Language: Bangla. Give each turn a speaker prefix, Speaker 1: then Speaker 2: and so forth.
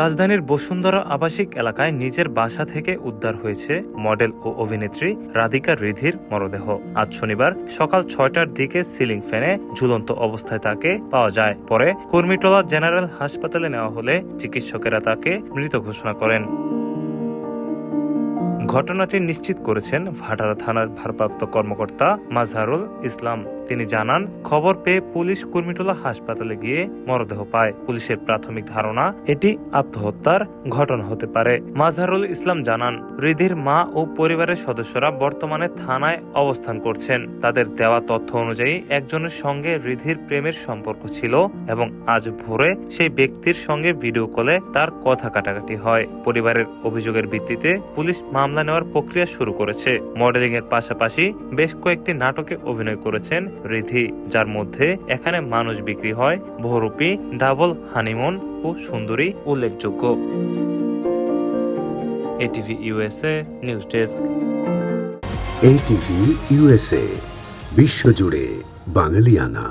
Speaker 1: রাজধানীর বসুন্ধরা আবাসিক এলাকায় নিজের বাসা থেকে উদ্ধার হয়েছে মডেল ও অভিনেত্রী রাধিকা রিধির মরদেহ। আজ শনিবার সকাল ৬টার দিকে সিলিং ফ্যানে ঝুলন্ত অবস্থায় তাকে পাওয়া যায়। পরে কুর্মিটোলা জেনারেল হাসপাতালে নেওয়া হলে চিকিৎসকেরা তাকে মৃত ঘোষণা করেন। ঘটনাটি নিশ্চিত করেছেন ভাটারা থানার ভারপ্রাপ্ত কর্মকর্তা মাজহারুল ইসলাম। তিনি জানান, খবর পেয়ে পুলিশ কুর্মিটোলা হাসপাতালে গিয়ে মরদেহ পায়। পুলিশের প্রাথমিক ধারণা এটি আত্মহত্যার ঘটনা হতে পারে। মাজহারুল ইসলাম জানান, রিধির মা ও পরিবারের সদস্যরা বর্তমানে থানায় অবস্থান করছেন। তাদের দেওয়া তথ্য অনুযায়ী একজনের সঙ্গে রিধির প্রেমের সম্পর্ক ছিল এবং আজ ভোরে সেই ব্যক্তির সঙ্গে ভিডিও কলে তার কথা কাটাকাটি হয়। পরিবারের অভিযোগের ভিত্তিতে পুলিশ মামলা নেওয়ার প্রক্রিয়া শুরু করেছে। মডেলিং এর পাশাপাশি বেশ কয়েকটি নাটকে অভিনয় করেছেন রিধি, যার মধ্যে এখানে মানুষ বিক্রি হয়, বহুরূপী, ডাবল হানিমুন ও সুন্দরী উল্লেখযোগ্য। ATV USA news desk.
Speaker 2: ATV USA, বিশ্বজুড়ে বাঙালিয়ানা।